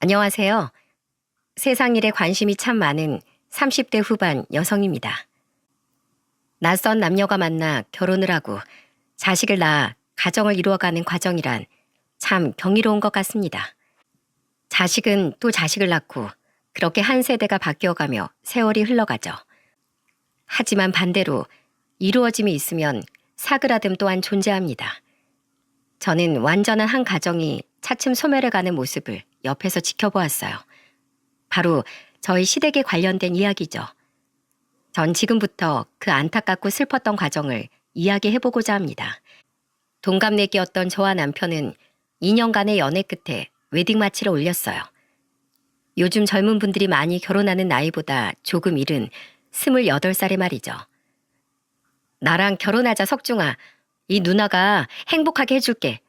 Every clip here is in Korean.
안녕하세요. 세상 일에 관심이 참 많은 30대 후반 여성입니다. 낯선 남녀가 만나 결혼을 하고 자식을 낳아 가정을 이루어가는 과정이란 참 경이로운 것 같습니다. 자식은 또 자식을 낳고 그렇게 한 세대가 바뀌어가며 세월이 흘러가죠. 하지만 반대로 이루어짐이 있으면 사그라듦 또한 존재합니다. 저는 완전한 한 가정이 차츰 소멸해가는 모습을 옆에서 지켜보았어요. 바로 저희 시댁에 관련된 이야기죠. 전 지금부터 그 안타깝고 슬펐던 과정을 이야기해보고자 합니다. 동갑내기였던 저와 남편은 2년간의 연애 끝에 웨딩 마치를 올렸어요. 요즘 젊은 분들이 많이 결혼하는 나이보다 조금 이른 28살의 말이죠. 나랑 결혼하자 석중아. 이 누나가 행복하게 해줄게.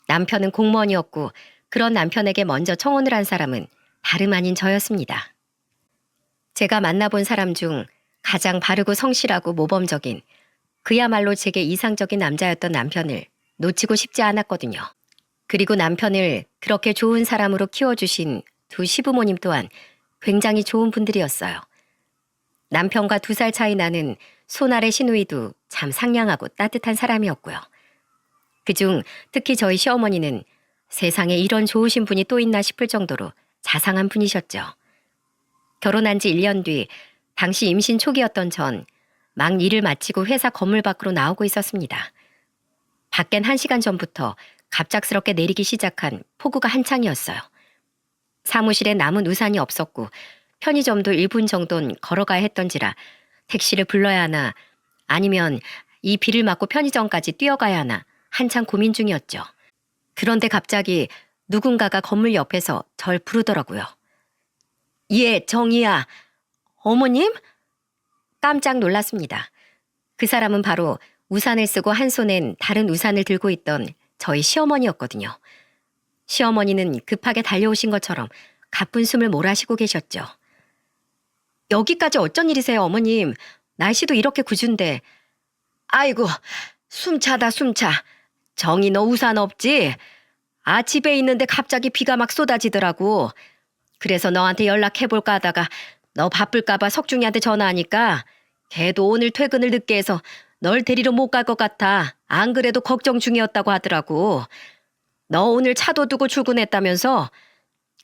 남편은 공무원이었고 그런 남편에게 먼저 청혼을 한 사람은 다름 아닌 저였습니다. 제가 만나본 사람 중 가장 바르고 성실하고 모범적인 그야말로 제게 이상적인 남자였던 남편을 놓치고 싶지 않았거든요. 그리고 남편을 그렇게 좋은 사람으로 키워주신 두 시부모님 또한 굉장히 좋은 분들이었어요. 남편과 2살 차이 나는 손아래 시누이도 참 상냥하고 따뜻한 사람이었고요. 그중 특히 저희 시어머니는 세상에 이런 좋으신 분이 또 있나 싶을 정도로 자상한 분이셨죠. 결혼한 지 1년 뒤 당시 임신 초기였던 전 막 일을 마치고 회사 건물 밖으로 나오고 있었습니다. 밖엔 1시간 전부터 갑작스럽게 내리기 시작한 폭우가 한창이었어요. 사무실에 남은 우산이 없었고 편의점도 1분 정도는 걸어가야 했던지라 택시를 불러야 하나 아니면 이 비를 맞고 편의점까지 뛰어가야 하나 한참 고민 중이었죠. 그런데 갑자기 누군가가 건물 옆에서 절 부르더라고요. 예, 정희야. 어머님? 깜짝 놀랐습니다. 그 사람은 바로 우산을 쓰고 한 손엔 다른 우산을 들고 있던 저희 시어머니였거든요. 시어머니는 급하게 달려오신 것처럼 가쁜 숨을 몰아쉬고 계셨죠. 여기까지 어쩐 일이세요, 어머님? 날씨도 이렇게 굿은데. 아이고, 숨차다 숨차. 정희 너 우산 없지? 아, 집에 있는데 갑자기 비가 막 쏟아지더라고. 그래서 너한테 연락해볼까 하다가 너 바쁠까봐 석중이한테 전화하니까 걔도 오늘 퇴근을 늦게 해서 널 데리러 못 갈 것 같아. 안 그래도 걱정 중이었다고 하더라고. 너 오늘 차도 두고 출근했다면서?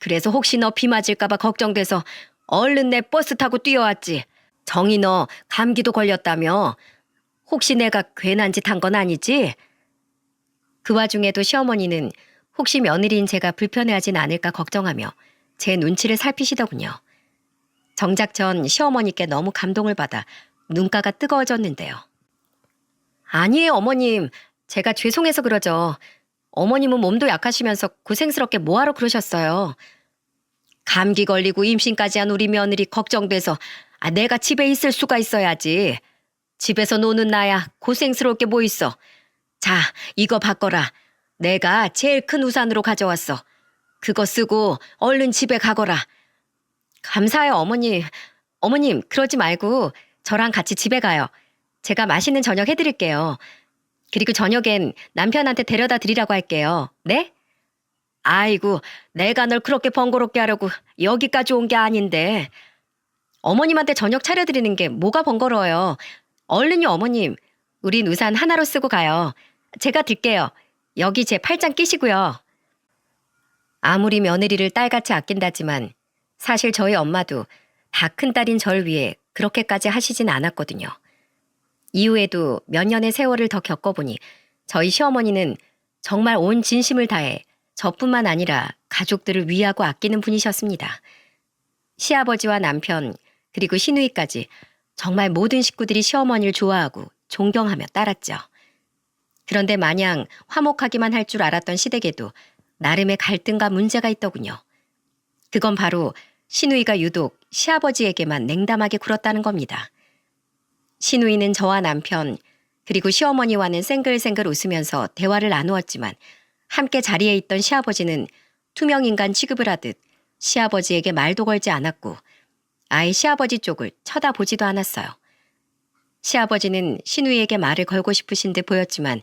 그래서 혹시 너 비 맞을까봐 걱정돼서 얼른 내 버스 타고 뛰어왔지. 정희 너 감기도 걸렸다며? 혹시 내가 괜한 짓 한 건 아니지? 그 와중에도 시어머니는 혹시 며느리인 제가 불편해하진 않을까 걱정하며 제 눈치를 살피시더군요. 정작 전 시어머니께 너무 감동을 받아 눈가가 뜨거워졌는데요. 아니에요, 어머님. 제가 죄송해서 그러죠. 어머님은 몸도 약하시면서 고생스럽게 뭐하러 그러셨어요. 감기 걸리고 임신까지 한 우리 며느리 걱정돼서 내가 집에 있을 수가 있어야지. 집에서 노는 나야 고생스러울 게 뭐 있어. 자, 이거 바꿔라. 내가 제일 큰 우산으로 가져왔어. 그거 쓰고 얼른 집에 가거라. 감사해요, 어머님. 어머님, 그러지 말고 저랑 같이 집에 가요. 제가 맛있는 저녁 해드릴게요. 그리고 저녁엔 남편한테 데려다 드리라고 할게요. 네? 아이고, 내가 널 그렇게 번거롭게 하려고 여기까지 온 게 아닌데. 어머님한테 저녁 차려드리는 게 뭐가 번거로워요. 얼른요, 어머님. 우린 우산 하나로 쓰고 가요. 제가 들게요. 여기 제 팔짱 끼시고요. 아무리 며느리를 딸같이 아낀다지만 사실 저희 엄마도 다 큰딸인 절 위해 그렇게까지 하시진 않았거든요. 이후에도 몇 년의 세월을 더 겪어보니 저희 시어머니는 정말 온 진심을 다해 저뿐만 아니라 가족들을 위하고 아끼는 분이셨습니다. 시아버지와 남편 그리고 시누이까지 정말 모든 식구들이 시어머니를 좋아하고 존경하며 따랐죠. 그런데 마냥 화목하기만 할 줄 알았던 시댁에도 나름의 갈등과 문제가 있더군요. 그건 바로 시누이가 유독 시아버지에게만 냉담하게 굴었다는 겁니다. 시누이는 저와 남편 그리고 시어머니와는 생글생글 웃으면서 대화를 나누었지만 함께 자리에 있던 시아버지는 투명인간 취급을 하듯 시아버지에게 말도 걸지 않았고 아예 시아버지 쪽을 쳐다보지도 않았어요. 시아버지는 시누이에게 말을 걸고 싶으신 듯 보였지만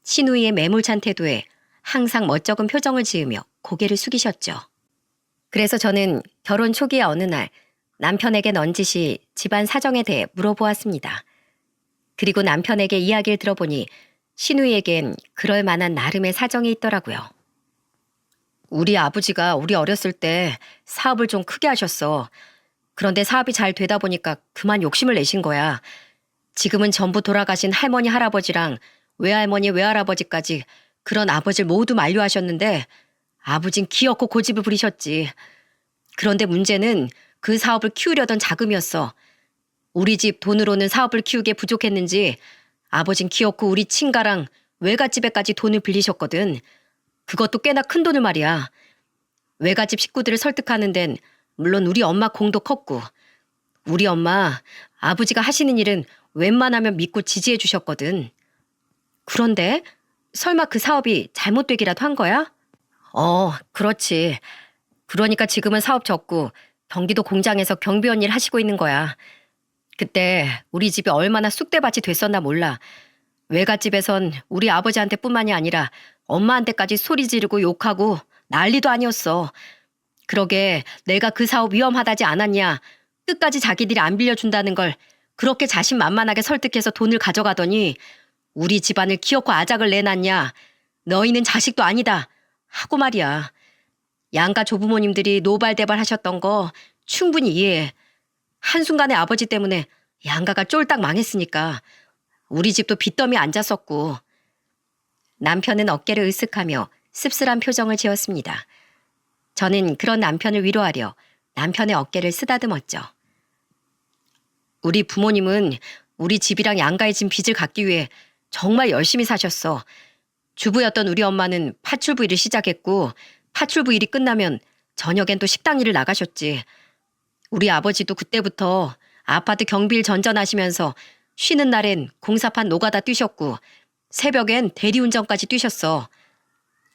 시누이의 매몰찬 태도에 항상 멋쩍은 표정을 지으며 고개를 숙이셨죠. 그래서 저는 결혼 초기의 어느 날 남편에게 넌지시 집안 사정에 대해 물어보았습니다. 그리고 남편에게 이야기를 들어보니 신우이에겐 그럴 만한 나름의 사정이 있더라고요. 우리 아버지가 우리 어렸을 때 사업을 좀 크게 하셨어. 그런데 사업이 잘 되다 보니까 그만 욕심을 내신 거야. 지금은 전부 돌아가신 할머니, 할아버지랑 외할머니, 외할아버지까지 그런 아버지를 모두 만류하셨는데 아버진 기어코 고집을 부리셨지. 그런데 문제는 그 사업을 키우려던 자금이었어. 우리 집 돈으로는 사업을 키우기에 부족했는지 아버진 기어코 우리 친가랑 외갓집에까지 돈을 빌리셨거든. 그것도 꽤나 큰 돈을 말이야. 외갓집 식구들을 설득하는 데는 물론 우리 엄마 공도 컸고 우리 엄마 아버지가 하시는 일은 웬만하면 믿고 지지해 주셨거든. 그런데 설마 그 사업이 잘못되기라도 한 거야? 그렇지. 그러니까 지금은 사업 접고 경기도 공장에서 경비원 일 하시고 있는 거야. 그때 우리 집이 얼마나 쑥대밭이 됐었나 몰라. 외갓집에선 우리 아버지한테 뿐만이 아니라 엄마한테까지 소리 지르고 욕하고 난리도 아니었어. 그러게 내가 그 사업 위험하다지 않았냐. 끝까지 자기들이 안 빌려준다는 걸 그렇게 자신만만하게 설득해서 돈을 가져가더니 우리 집안을 기어코 아작을 내놨냐. 너희는 자식도 아니다. 하고 말이야. 양가 조부모님들이 노발대발 하셨던 거 충분히 이해해. 한순간에 아버지 때문에 양가가 쫄딱 망했으니까 우리 집도 빚더미 앉았었고. 남편은 어깨를 으쓱하며 씁쓸한 표정을 지었습니다. 저는 그런 남편을 위로하려 남편의 어깨를 쓰다듬었죠. 우리 부모님은 우리 집이랑 양가에 진 빚을 갚기 위해 정말 열심히 사셨어. 주부였던 우리 엄마는 파출부 일을 시작했고 파출부 일이 끝나면 저녁엔 또 식당 일을 나가셨지. 우리 아버지도 그때부터 아파트 경비일 전전하시면서 쉬는 날엔 공사판 노가다 뛰셨고 새벽엔 대리운전까지 뛰셨어.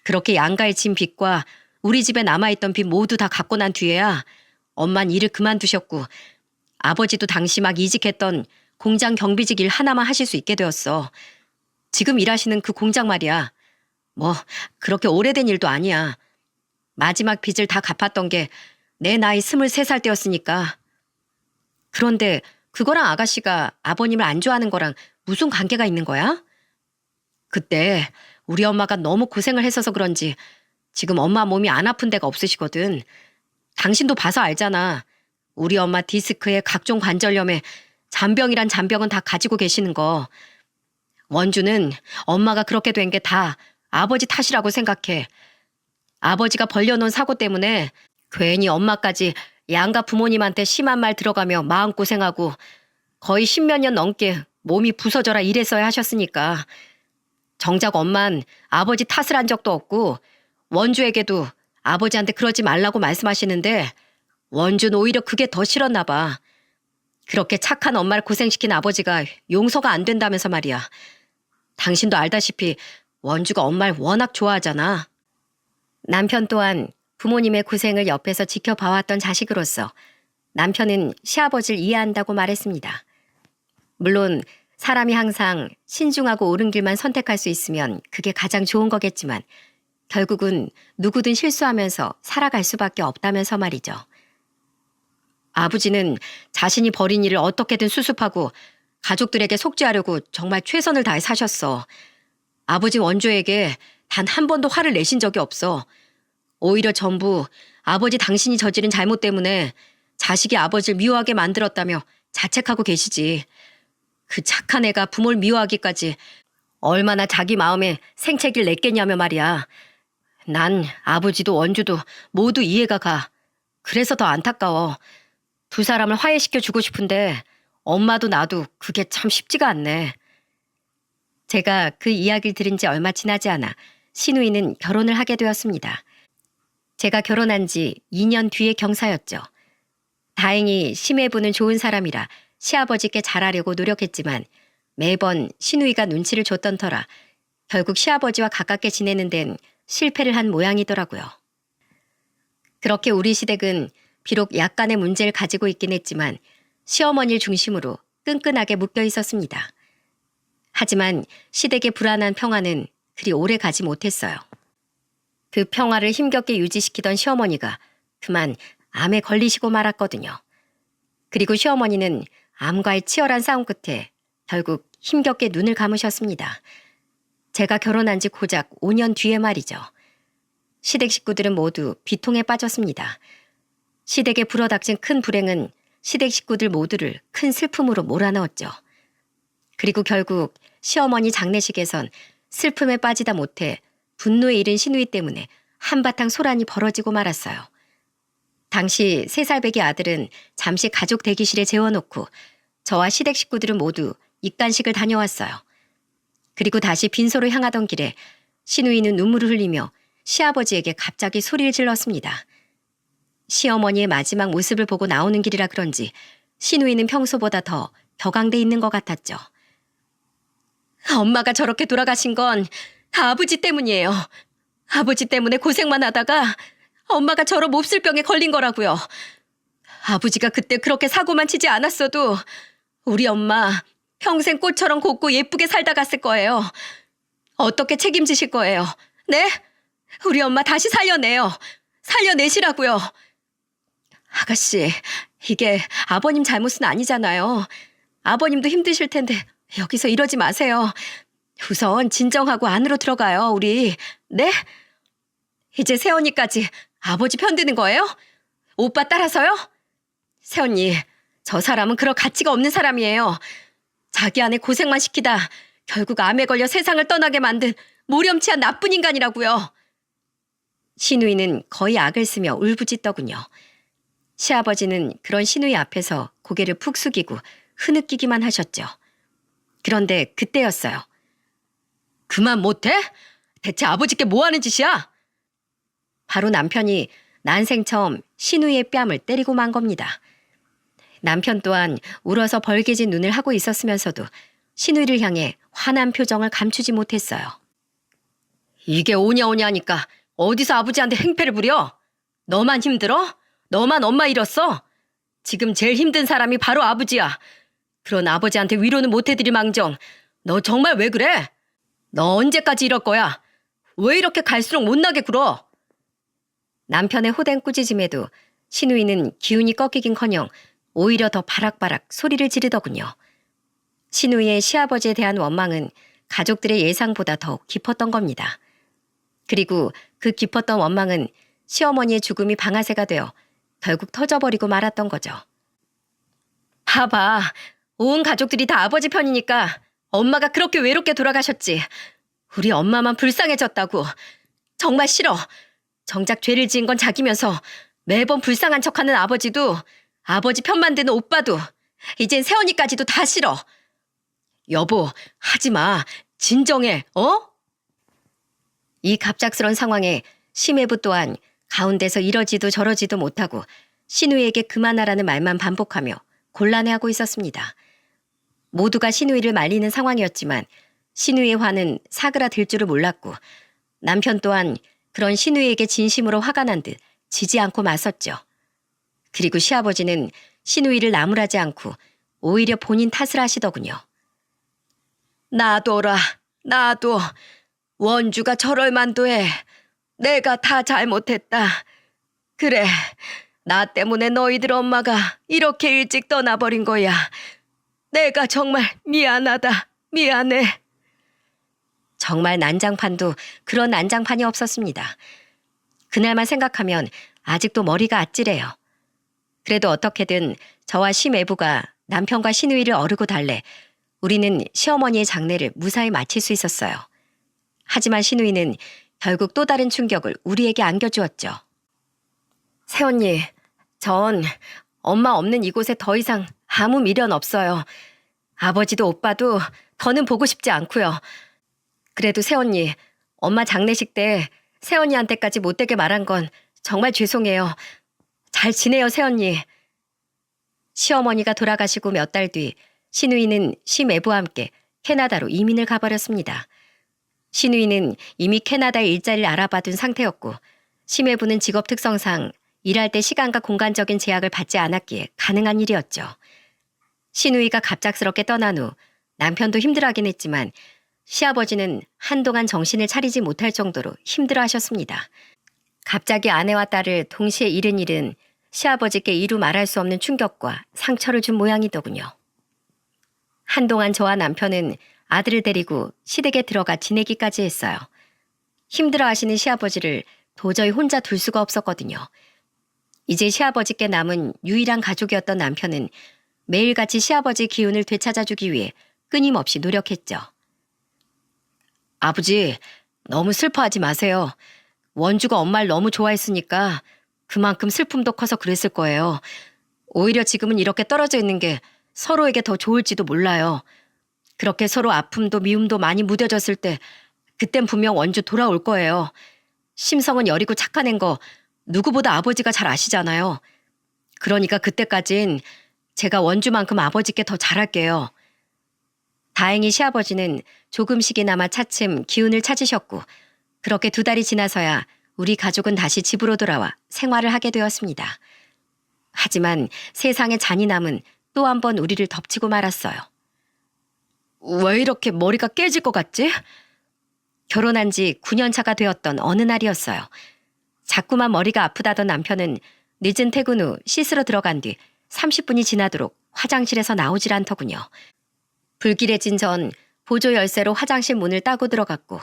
그렇게 양가에 진 빚과 우리 집에 남아있던 빚 모두 다 갚고 난 뒤에야 엄만 일을 그만두셨고 아버지도 당시 막 이직했던 공장 경비직 일 하나만 하실 수 있게 되었어. 지금 일하시는 그 공장 말이야. 뭐 그렇게 오래된 일도 아니야. 마지막 빚을 다 갚았던 게 내 나이 23살 때였으니까. 그런데 그거랑 아가씨가 아버님을 안 좋아하는 거랑 무슨 관계가 있는 거야? 그때 우리 엄마가 너무 고생을 했어서 그런지 지금 엄마 몸이 안 아픈 데가 없으시거든. 당신도 봐서 알잖아. 우리 엄마 디스크에 각종 관절염에 잔병이란 잔병은 다 가지고 계시는 거. 원주는 엄마가 그렇게 된 게 다 아버지 탓이라고 생각해. 아버지가 벌려놓은 사고 때문에 괜히 엄마까지 양가 부모님한테 심한 말 들어가며 마음고생하고 거의 10몇 년 넘게 몸이 부서져라 이랬어야 하셨으니까. 정작 엄만 아버지 탓을 한 적도 없고 원주에게도 아버지한테 그러지 말라고 말씀하시는데 원주는 오히려 그게 더 싫었나 봐. 그렇게 착한 엄마를 고생시킨 아버지가 용서가 안 된다면서 말이야. 당신도 알다시피 원주가 엄마를 워낙 좋아하잖아. 남편 또한 부모님의 고생을 옆에서 지켜봐왔던 자식으로서 남편은 시아버지를 이해한다고 말했습니다. 물론 사람이 항상 신중하고 옳은 길만 선택할 수 있으면 그게 가장 좋은 거겠지만 결국은 누구든 실수하면서 살아갈 수밖에 없다면서 말이죠. 아버지는 자신이 벌인 일을 어떻게든 수습하고 가족들에게 속죄하려고 정말 최선을 다해 사셨어. 아버지 원조에게 단 한 번도 화를 내신 적이 없어. 오히려 전부 아버지 당신이 저지른 잘못 때문에 자식이 아버지를 미워하게 만들었다며 자책하고 계시지. 그 착한 애가 부모를 미워하기까지 얼마나 자기 마음에 생채기를 냈겠냐며 말이야. 난 아버지도 원주도 모두 이해가 가. 그래서 더 안타까워. 두 사람을 화해시켜 주고 싶은데 엄마도 나도 그게 참 쉽지가 않네. 제가 그 이야기를 들은 지 얼마 지나지 않아 신우이는 결혼을 하게 되었습니다. 제가 결혼한 지 2년 뒤의 경사였죠. 다행히 심해부는 좋은 사람이라 시아버지께 잘하려고 노력했지만 매번 신우이가 눈치를 줬던 터라 결국 시아버지와 가깝게 지내는 데는 실패를 한 모양이더라고요. 그렇게 우리 시댁은 비록 약간의 문제를 가지고 있긴 했지만 시어머니를 중심으로 끈끈하게 묶여 있었습니다. 하지만 시댁의 불안한 평화는 그리 오래 가지 못했어요. 그 평화를 힘겹게 유지시키던 시어머니가 그만 암에 걸리시고 말았거든요. 그리고 시어머니는 암과의 치열한 싸움 끝에 결국 힘겹게 눈을 감으셨습니다. 제가 결혼한 지 고작 5년 뒤에 말이죠. 시댁 식구들은 모두 비통에 빠졌습니다. 시댁에 불어닥친 큰 불행은 시댁 식구들 모두를 큰 슬픔으로 몰아넣었죠. 그리고 결국 시어머니 장례식에선 슬픔에 빠지다 못해 분노에 이른 시누이 때문에 한바탕 소란이 벌어지고 말았어요. 당시 3살배기 아들은 잠시 가족 대기실에 재워놓고 저와 시댁 식구들은 모두 입간식을 다녀왔어요. 그리고 다시 빈소로 향하던 길에 시누이는 눈물을 흘리며 시아버지에게 갑자기 소리를 질렀습니다. 시어머니의 마지막 모습을 보고 나오는 길이라 그런지 시누이는 평소보다 더 격앙돼 있는 것 같았죠. 엄마가 저렇게 돌아가신 건 다 아버지 때문이에요. 아버지 때문에 고생만 하다가 엄마가 저러 몹쓸병에 걸린 거라고요. 아버지가 그때 그렇게 사고만 치지 않았어도 우리 엄마 평생 꽃처럼 곱고 예쁘게 살다 갔을 거예요. 어떻게 책임지실 거예요? 네? 우리 엄마 다시 살려내요. 살려내시라고요. 아가씨, 이게 아버님 잘못은 아니잖아요. 아버님도 힘드실 텐데 여기서 이러지 마세요. 우선 진정하고 안으로 들어가요, 우리. 네? 이제 새언니까지 아버지 편드는 거예요? 오빠 따라서요? 새언니, 저 사람은 그럴 가치가 없는 사람이에요. 자기 아내 고생만 시키다 결국 암에 걸려 세상을 떠나게 만든 모렴치한 나쁜 인간이라고요. 시누이는 거의 악을 쓰며 울부짖더군요. 시아버지는 그런 시누이 앞에서 고개를 푹 숙이고 흐느끼기만 하셨죠. 그런데 그때였어요. 그만 못해? 대체 아버지께 뭐 하는 짓이야? 바로 남편이 난생 처음 시누이의 뺨을 때리고 만 겁니다. 남편 또한 울어서 벌개진 눈을 하고 있었으면서도 시누이를 향해 화난 표정을 감추지 못했어요. 이게 오냐오냐 하니까 어디서 아버지한테 행패를 부려? 너만 힘들어? 너만 엄마 잃었어? 지금 제일 힘든 사람이 바로 아버지야. 그런 아버지한테 위로는 못 해드릴 망정. 너 정말 왜 그래? 너 언제까지 이럴 거야? 왜 이렇게 갈수록 못나게 굴어? 남편의 호된 꾸짖음에도 시누이는 기운이 꺾이긴커녕 오히려 더 바락바락 소리를 지르더군요. 시누이의 시아버지에 대한 원망은 가족들의 예상보다 더욱 깊었던 겁니다. 그리고 그 깊었던 원망은 시어머니의 죽음이 방아쇠가 되어 결국 터져버리고 말았던 거죠. 봐봐, 온 가족들이 다 아버지 편이니까 엄마가 그렇게 외롭게 돌아가셨지. 우리 엄마만 불쌍해졌다고. 정말 싫어. 정작 죄를 지은 건 자기면서 매번 불쌍한 척하는 아버지도, 아버지 편 만드는 오빠도, 이젠 새언니까지도 다 싫어. 여보, 하지마. 진정해, 어? 이 갑작스런 상황에 심해부 또한 가운데서 이러지도 저러지도 못하고 시누이에게 그만하라는 말만 반복하며 곤란해하고 있었습니다. 모두가 시누이를 말리는 상황이었지만 시누이의 화는 사그라들 줄을 몰랐고 남편 또한 그런 시누이에게 진심으로 화가 난 듯 지지 않고 맞섰죠. 그리고 시아버지는 시누이를 나무라지 않고 오히려 본인 탓을 하시더군요. 놔둬라, 놔둬. 원주가 저럴 만도 해. 내가 다 잘못했다. 그래, 나 때문에 너희들 엄마가 이렇게 일찍 떠나버린 거야. 내가 정말 미안하다. 미안해. 정말 난장판도 그런 난장판이 없었습니다. 그날만 생각하면 아직도 머리가 아찔해요. 그래도 어떻게든 저와 시매부가 남편과 시누이를 어르고 달래 우리는 시어머니의 장례를 무사히 마칠 수 있었어요. 하지만 시누이는 결국 또 다른 충격을 우리에게 안겨주었죠. 새언니, 전 엄마 없는 이곳에 더 이상 아무 미련 없어요. 아버지도 오빠도 더는 보고 싶지 않고요. 그래도 새언니, 엄마 장례식 때 새언니한테까지 못되게 말한 건 정말 죄송해요. 잘 지내요, 새언니. 시어머니가 돌아가시고 몇 달 뒤 시누이는 시매부와 함께 캐나다로 이민을 가버렸습니다. 시누이는 이미 캐나다에 일자리를 알아봐둔 상태였고 시매부는 직업 특성상 일할 때 시간과 공간적인 제약을 받지 않았기에 가능한 일이었죠. 시누이가 갑작스럽게 떠난 후 남편도 힘들어하긴 했지만 시아버지는 한동안 정신을 차리지 못할 정도로 힘들어하셨습니다. 갑자기 아내와 딸을 동시에 잃은 일은 시아버지께 이루 말할 수 없는 충격과 상처를 준 모양이더군요. 한동안 저와 남편은 아들을 데리고 시댁에 들어가 지내기까지 했어요. 힘들어하시는 시아버지를 도저히 혼자 둘 수가 없었거든요. 이제 시아버지께 남은 유일한 가족이었던 남편은 매일같이 시아버지 기운을 되찾아주기 위해 끊임없이 노력했죠. 아버지, 너무 슬퍼하지 마세요. 원주가 엄마를 너무 좋아했으니까 그만큼 슬픔도 커서 그랬을 거예요. 오히려 지금은 이렇게 떨어져 있는 게 서로에게 더 좋을지도 몰라요. 그렇게 서로 아픔도 미움도 많이 무뎌졌을 때 그땐 분명 원주 돌아올 거예요. 심성은 여리고 착한 앤 거 누구보다 아버지가 잘 아시잖아요. 그러니까 그때까진 제가 원주만큼 아버지께 더 잘할게요. 다행히 시아버지는 조금씩이나마 차츰 기운을 찾으셨고 그렇게 2달이 지나서야 우리 가족은 다시 집으로 돌아와 생활을 하게 되었습니다. 하지만 세상의 잔인함은 또 한 번 우리를 덮치고 말았어요. 왜 이렇게 머리가 깨질 것 같지? 결혼한 지 9년 차가 되었던 어느 날이었어요. 자꾸만 머리가 아프다던 남편은 늦은 퇴근 후 씻으러 들어간 뒤 30분이 지나도록 화장실에서 나오질 않더군요. 불길해진 전 보조 열쇠로 화장실 문을 따고 들어갔고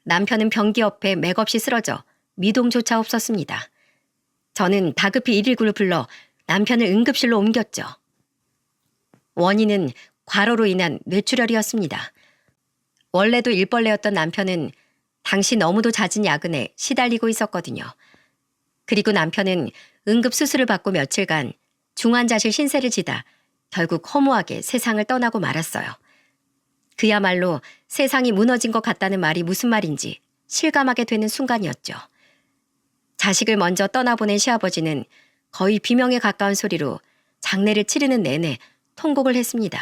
남편은 변기 옆에 맥없이 쓰러져 미동조차 없었습니다. 저는 다급히 119를 불러 남편을 응급실로 옮겼죠. 원인은 과로로 인한 뇌출혈이었습니다. 원래도 일벌레였던 남편은 당시 너무도 잦은 야근에 시달리고 있었거든요. 그리고 남편은 응급수술을 받고 며칠간 중환자실 신세를 지다 결국 허무하게 세상을 떠나고 말았어요. 그야말로 세상이 무너진 것 같다는 말이 무슨 말인지 실감하게 되는 순간이었죠. 자식을 먼저 떠나보낸 시아버지는 거의 비명에 가까운 소리로 장례를 치르는 내내 통곡을 했습니다.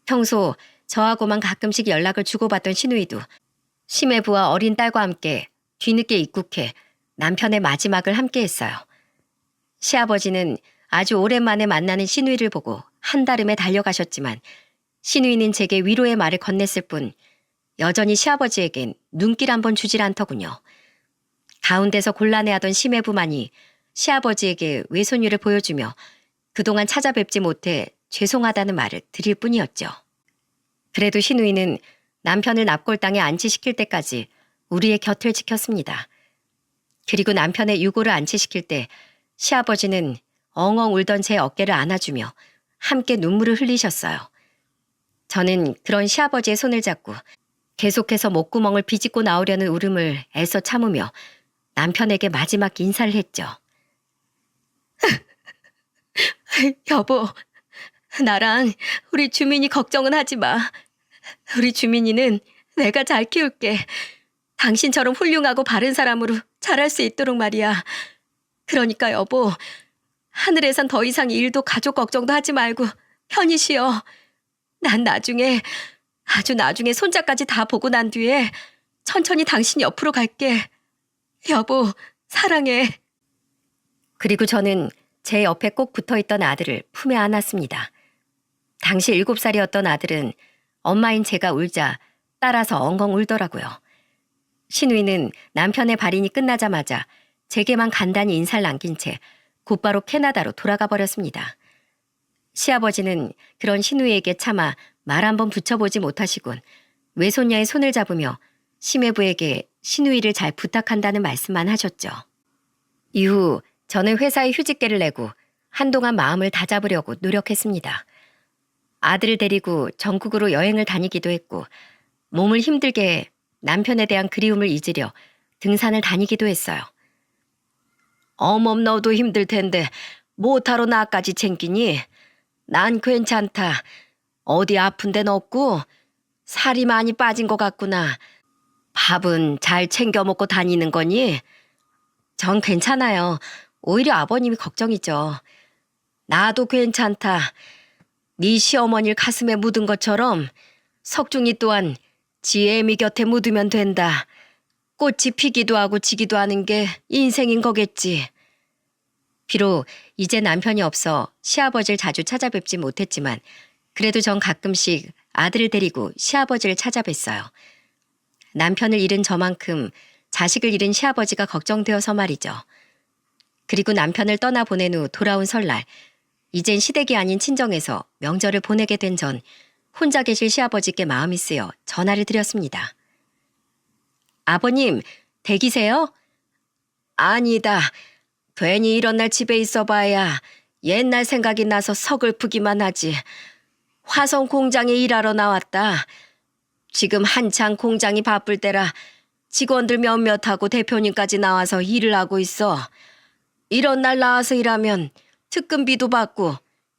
평소 저하고만 가끔씩 연락을 주고받던 시누이도 시매부와 어린 딸과 함께 뒤늦게 입국해 남편의 마지막을 함께 했어요. 시아버지는 아주 오랜만에 만나는 시누이를 보고 한달음에 달려가셨지만 시누이는 제게 위로의 말을 건넸을 뿐 여전히 시아버지에겐 눈길 한번 주질 않더군요. 가운데서 곤란해하던 시매부만이 시아버지에게 외손녀를 보여주며 그동안 찾아뵙지 못해 죄송하다는 말을 드릴 뿐이었죠. 그래도 시누이는 남편을 납골당에 안치시킬 때까지 우리의 곁을 지켰습니다. 그리고 남편의 유고를 안치시킬 때 시아버지는 엉엉 울던 제 어깨를 안아주며 함께 눈물을 흘리셨어요. 저는 그런 시아버지의 손을 잡고 계속해서 목구멍을 비집고 나오려는 울음을 애써 참으며 남편에게 마지막 인사를 했죠. 여보, 나랑 우리 주민이 걱정은 하지 마. 우리 주민이는 내가 잘 키울게. 당신처럼 훌륭하고 바른 사람으로 자랄 수 있도록 말이야. 그러니까 여보, 하늘에선 더 이상 일도 가족 걱정도 하지 말고 편히 쉬어. 난 나중에, 아주 나중에 손자까지 다 보고 난 뒤에 천천히 당신 옆으로 갈게. 여보, 사랑해. 그리고 저는 제 옆에 꼭 붙어있던 아들을 품에 안았습니다. 당시 7살이었던 아들은 엄마인 제가 울자 따라서 엉엉 울더라고요. 시누이는 남편의 발인이 끝나자마자 제게만 간단히 인사를 남긴 채 곧바로 캐나다로 돌아가 버렸습니다. 시아버지는 그런 시누이에게 차마 말 한번 붙여보지 못하시곤 외손녀의 손을 잡으며 시매부에게 시누이를 잘 부탁한다는 말씀만 하셨죠. 이후 저는 회사에 휴직계를 내고 한동안 마음을 다잡으려고 노력했습니다. 아들을 데리고 전국으로 여행을 다니기도 했고 몸을 힘들게 해 남편에 대한 그리움을 잊으려 등산을 다니기도 했어요. 어멈 너도 힘들 텐데 뭐하러 나까지 챙기니? 난 괜찮다. 어디 아픈 데는 없고 살이 많이 빠진 것 같구나. 밥은 잘 챙겨 먹고 다니는 거니? 전 괜찮아요. 오히려 아버님이 걱정이죠. 나도 괜찮다. 네 시어머니를 가슴에 묻은 것처럼 석중이 또한 지 애미 곁에 묻으면 된다. 꽃이 피기도 하고 지기도 하는 게 인생인 거겠지. 비록 이제 남편이 없어 시아버지를 자주 찾아뵙지 못했지만 그래도 전 가끔씩 아들을 데리고 시아버지를 찾아뵀어요. 남편을 잃은 저만큼 자식을 잃은 시아버지가 걱정되어서 말이죠. 그리고 남편을 떠나보낸 후 돌아온 설날, 이젠 시댁이 아닌 친정에서 명절을 보내게 된 전 혼자 계실 시아버지께 마음이 쓰여 전화를 드렸습니다. 아버님, 댁이세요? 아니다. 괜히 이런 날 집에 있어봐야 옛날 생각이 나서 서글프기만 하지. 화성 공장에 일하러 나왔다. 지금 한창 공장이 바쁠 때라 직원들 몇몇하고 대표님까지 나와서 일을 하고 있어. 이런 날 나와서 일하면 특근비도 받고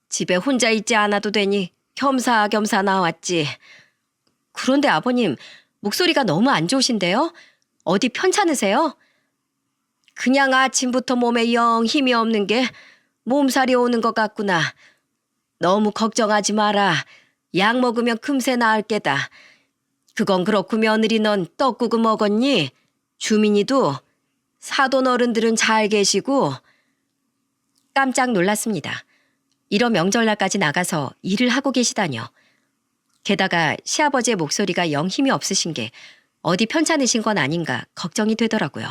집에 혼자 있지 않아도 되니 겸사겸사 나왔지. 그런데 아버님, 목소리가 너무 안 좋으신데요? 어디 편찮으세요? 그냥 아침부터 몸에 영 힘이 없는 게 몸살이 오는 것 같구나. 너무 걱정하지 마라. 약 먹으면 금세 나을 게다. 그건 그렇고 며느리 넌 떡국은 먹었니? 주민이도? 사돈 어른들은 잘 계시고? 깜짝 놀랐습니다. 이런 명절날까지 나가서 일을 하고 계시다뇨. 게다가 시아버지의 목소리가 영 힘이 없으신 게 어디 편찮으신 건 아닌가 걱정이 되더라고요.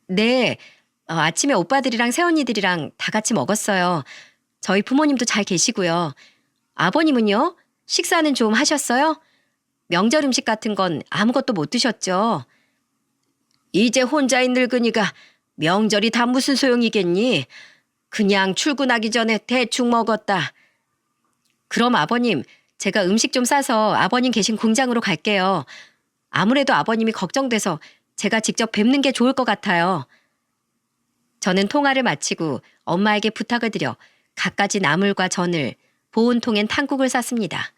네, 아침에 오빠들이랑 새언니들이랑 다 같이 먹었어요. 저희 부모님도 잘 계시고요. 아버님은요? 식사는 좀 하셨어요? 명절 음식 같은 건 아무것도 못 드셨죠? 이제 혼자인 늙은이가 명절이 다 무슨 소용이겠니? 그냥 출근하기 전에 대충 먹었다. 그럼 아버님, 제가 음식 좀 싸서 아버님 계신 공장으로 갈게요. 아무래도 아버님이 걱정돼서 제가 직접 뵙는 게 좋을 것 같아요. 저는 통화를 마치고 엄마에게 부탁을 드려 갖가지 나물과 전을 보온통엔 탕국을 쌌습니다.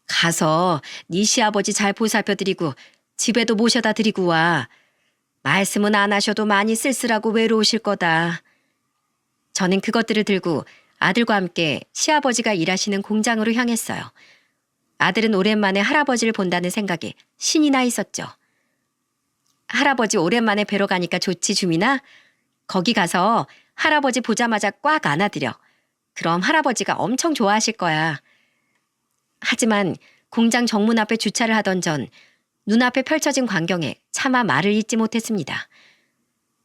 가서 네 시아버지 잘 보살펴드리고 집에도 모셔다 드리고 와. 말씀은 안 하셔도 많이 쓸쓸하고 외로우실 거다. 저는 그것들을 들고 아들과 함께 시아버지가 일하시는 공장으로 향했어요. 아들은 오랜만에 할아버지를 본다는 생각에 신이 나 있었죠. 할아버지 오랜만에 뵈러 가니까 좋지, 주민아? 거기 가서 할아버지 보자마자 꽉 안아드려. 그럼 할아버지가 엄청 좋아하실 거야. 하지만 공장 정문 앞에 주차를 하던 전 눈앞에 펼쳐진 광경에 차마 말을 잇지 못했습니다.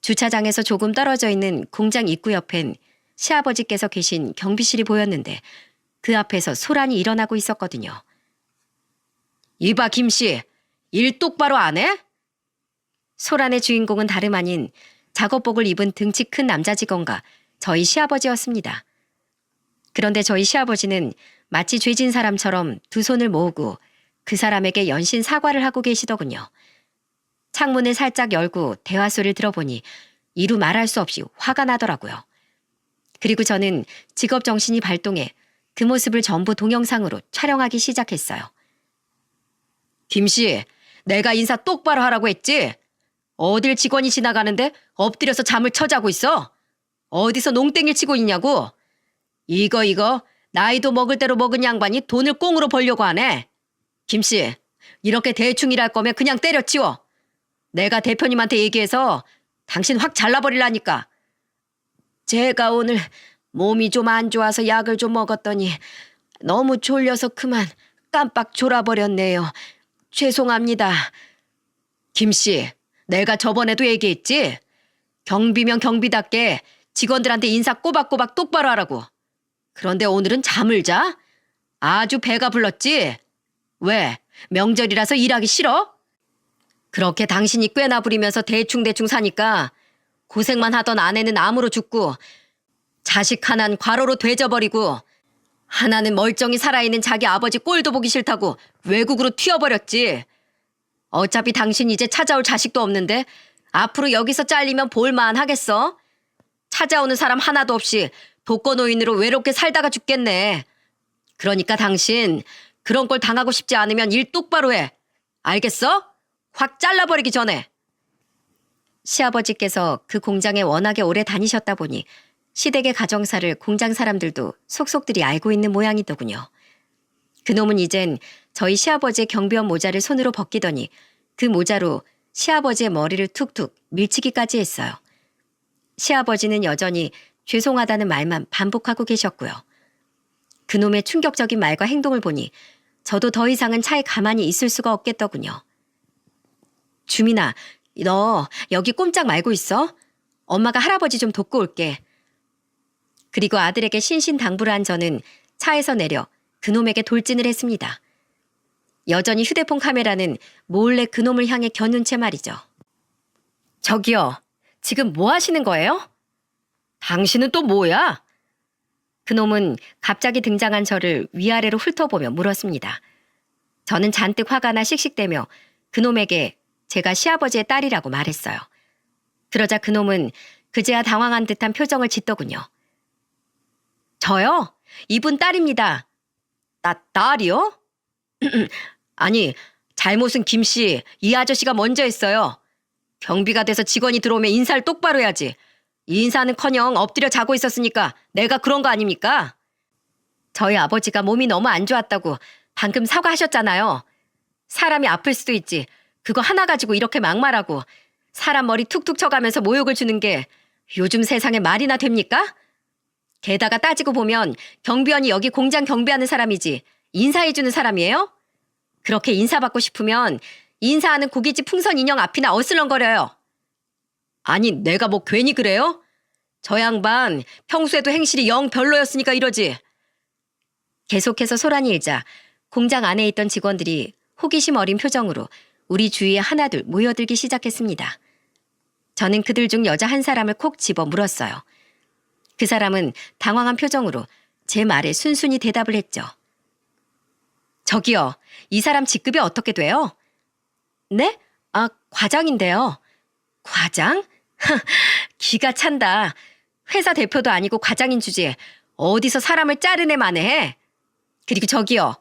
주차장에서 조금 떨어져 있는 공장 입구 옆엔 시아버지께서 계신 경비실이 보였는데 그 앞에서 소란이 일어나고 있었거든요. 이봐 김씨, 일 똑바로 안 해? 소란의 주인공은 다름 아닌 작업복을 입은 등치 큰 남자 직원과 저희 시아버지였습니다. 그런데 저희 시아버지는 마치 죄진 사람처럼 두 손을 모으고 그 사람에게 연신 사과를 하고 계시더군요. 창문을 살짝 열고 대화 소리를 들어보니 이루 말할 수 없이 화가 나더라고요. 그리고 저는 직업 정신이 발동해 그 모습을 전부 동영상으로 촬영하기 시작했어요. 김씨, 내가 인사 똑바로 하라고 했지? 어딜 직원이 지나가는데 엎드려서 잠을 쳐자고 있어? 어디서 농땡이를 치고 있냐고? 이거 나이도 먹을 대로 먹은 양반이 돈을 꽁으로 벌려고 하네. 김씨, 이렇게 대충 일할 거면 그냥 때려치워. 내가 대표님한테 얘기해서 당신 확 잘라버리라니까. 제가 오늘 몸이 좀 안 좋아서 약을 좀 먹었더니 너무 졸려서 그만 깜빡 졸아버렸네요. 죄송합니다. 김씨, 내가 저번에도 얘기했지? 경비면 경비답게 직원들한테 인사 꼬박꼬박 똑바로 하라고. 그런데 오늘은 잠을 자? 아주 배가 불렀지? 왜? 명절이라서 일하기 싫어? 그렇게 당신이 꾀나 부리면서 대충대충 사니까 고생만 하던 아내는 암으로 죽고 자식 하나는 과로로 되져버리고 하나는 멀쩡히 살아있는 자기 아버지 꼴도 보기 싫다고 외국으로 튀어버렸지. 어차피 당신 이제 찾아올 자식도 없는데 앞으로 여기서 잘리면 볼만 하겠어? 찾아오는 사람 하나도 없이 독거노인으로 외롭게 살다가 죽겠네. 그러니까 당신 그런 걸 당하고 싶지 않으면 일 똑바로 해. 알겠어? 확 잘라버리기 전에. 시아버지께서 그 공장에 워낙에 오래 다니셨다 보니 시댁의 가정사를 공장 사람들도 속속들이 알고 있는 모양이더군요. 그놈은 이젠 저희 시아버지의 경비원 모자를 손으로 벗기더니 그 모자로 시아버지의 머리를 툭툭 밀치기까지 했어요. 시아버지는 여전히 죄송하다는 말만 반복하고 계셨고요. 그놈의 충격적인 말과 행동을 보니 저도 더 이상은 차에 가만히 있을 수가 없겠더군요. 주민아, 너 여기 꼼짝 말고 있어. 엄마가 할아버지 좀 돕고 올게. 그리고 아들에게 신신당부를 한 저는 차에서 내려 그놈에게 돌진을 했습니다. 여전히 휴대폰 카메라는 몰래 그놈을 향해 겨눈 채 말이죠. 저기요, 지금 뭐 하시는 거예요? 당신은 또 뭐야? 그놈은 갑자기 등장한 저를 위아래로 훑어보며 물었습니다. 저는 잔뜩 화가 나 씩씩대며 그놈에게 제가 시아버지의 딸이라고 말했어요. 그러자 그놈은 그제야 당황한 듯한 표정을 짓더군요. 저요? 이분 딸입니다. 딸이요? 아니, 잘못은 김씨, 이 아저씨가 먼저 했어요. 경비가 돼서 직원이 들어오면 인사를 똑바로 해야지. 인사는커녕 엎드려 자고 있었으니까 내가 그런 거 아닙니까? 저희 아버지가 몸이 너무 안 좋았다고 방금 사과하셨잖아요. 사람이 아플 수도 있지. 그거 하나 가지고 이렇게 막말하고 사람 머리 툭툭 쳐가면서 모욕을 주는 게 요즘 세상에 말이나 됩니까? 게다가 따지고 보면 경비원이 여기 공장 경비하는 사람이지 인사해주는 사람이에요? 그렇게 인사받고 싶으면 인사하는 고깃집 풍선 인형 앞이나 어슬렁거려요. 아니, 내가 뭐 괜히 그래요? 저 양반 평소에도 행실이 영 별로였으니까 이러지. 계속해서 소란이 일자 공장 안에 있던 직원들이 호기심 어린 표정으로 우리 주위에 하나둘 모여들기 시작했습니다. 저는 그들 중 여자 한 사람을 콕 집어 물었어요. 그 사람은 당황한 표정으로 제 말에 순순히 대답을 했죠. 저기요, 이 사람 직급이 어떻게 돼요? 네? 과장인데요. 과장? 기가 찬다. 회사 대표도 아니고 과장인 주제에 어디서 사람을 자르네 마네. 그리고 저기요,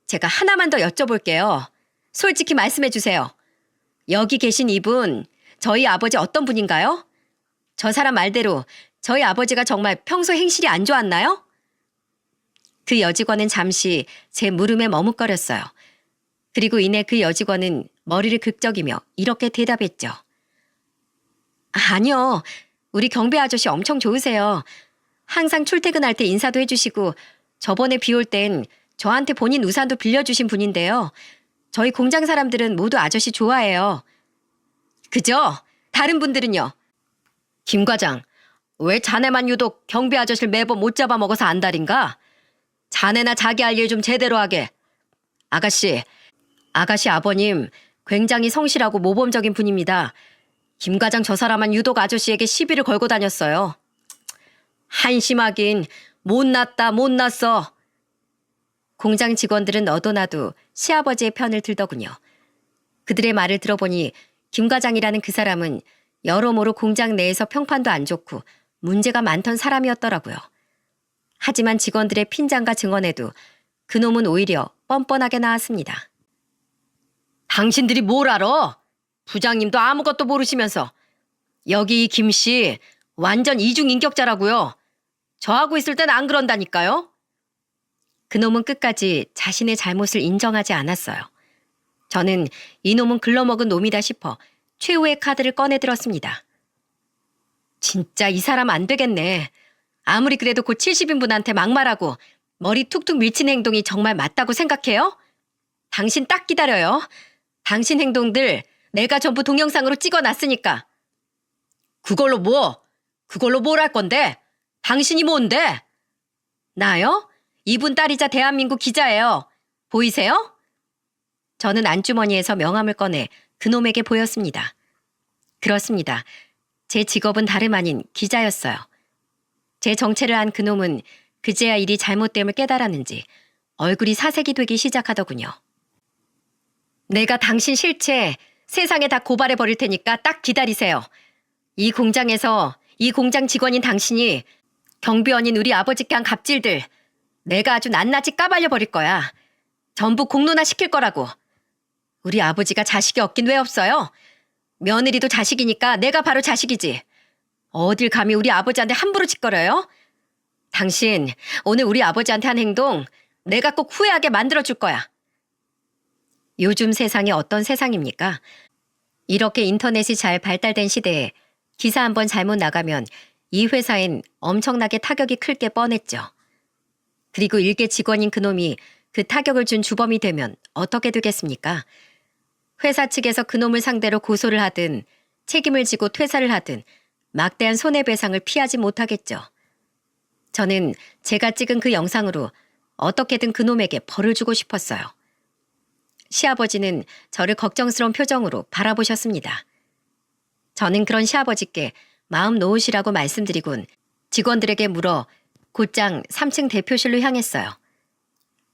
제가 하나만 더 여쭤볼게요. 솔직히 말씀해 주세요. 여기 계신 이분, 저희 아버지 어떤 분인가요? 저 사람 말대로 저희 아버지가 정말 평소 행실이 안 좋았나요? 그 여직원은 잠시 제 물음에 머뭇거렸어요. 그리고 이내 그 여직원은 머리를 극적이며 이렇게 대답했죠. 아니요. 우리 경비 아저씨 엄청 좋으세요. 항상 출퇴근할 때 인사도 해주시고 저번에 비 올 땐 저한테 본인 우산도 빌려주신 분인데요. 저희 공장 사람들은 모두 아저씨 좋아해요. 그죠? 다른 분들은요? 김 과장, 왜 자네만 유독 경비 아저씨를 매번 못 잡아먹어서 안달인가? 자네나 자기 할 일 좀 제대로 하게. 아가씨 아버님 굉장히 성실하고 모범적인 분입니다. 김 과장 저 사람은 유독 아저씨에게 시비를 걸고 다녔어요. 한심하긴 못났어. 공장 직원들은 너도나도 시아버지의 편을 들더군요. 그들의 말을 들어보니 김 과장이라는 그 사람은 여러모로 공장 내에서 평판도 안 좋고 문제가 많던 사람이었더라고요. 하지만 직원들의 핀잔과 증언에도 그놈은 오히려 뻔뻔하게 나왔습니다. 당신들이 뭘 알아? 부장님도 아무것도 모르시면서. 여기 이 김씨 완전 이중인격자라고요. 저하고 있을 땐 안 그런다니까요. 그놈은 끝까지 자신의 잘못을 인정하지 않았어요. 저는 이놈은 글러먹은 놈이다 싶어 최후의 카드를 꺼내들었습니다. 진짜 이 사람 안 되겠네. 아무리 그래도 곧 70인분한테 막말하고 머리 툭툭 밀치는 행동이 정말 맞다고 생각해요? 당신 딱 기다려요. 당신 행동들 내가 전부 동영상으로 찍어놨으니까. 그걸로 뭘 할 건데? 당신이 뭔데? 나요? 이분 딸이자 대한민국 기자예요. 보이세요? 저는 안주머니에서 명함을 꺼내 그놈에게 보였습니다. 그렇습니다. 제 직업은 다름 아닌 기자였어요. 제 정체를 안 그놈은 그제야 일이 잘못됨을 깨달았는지 얼굴이 사색이 되기 시작하더군요. 내가 당신 실체 세상에 다 고발해 버릴 테니까 딱 기다리세요. 이 공장에서 이 공장 직원인 당신이 경비원인 우리 아버지께 한 갑질들 내가 아주 낱낱이 까발려 버릴 거야. 전부 공론화 시킬 거라고. 우리 아버지가 자식이 없긴 왜 없어요? 며느리도 자식이니까 내가 바로 자식이지. 어딜 감히 우리 아버지한테 함부로 짓거려요? 당신 오늘 우리 아버지한테 한 행동 내가 꼭 후회하게 만들어줄 거야. 요즘 세상이 어떤 세상입니까? 이렇게 인터넷이 잘 발달된 시대에 기사 한 번 잘못 나가면 이 회사엔 엄청나게 타격이 클 게 뻔했죠. 그리고 일개 직원인 그놈이 그 타격을 준 주범이 되면 어떻게 되겠습니까? 회사 측에서 그놈을 상대로 고소를 하든 책임을 지고 퇴사를 하든 막대한 손해배상을 피하지 못하겠죠. 저는 제가 찍은 그 영상으로 어떻게든 그놈에게 벌을 주고 싶었어요. 시아버지는 저를 걱정스러운 표정으로 바라보셨습니다. 저는 그런 시아버지께 마음 놓으시라고 말씀드리곤 직원들에게 물어 곧장 3층 대표실로 향했어요.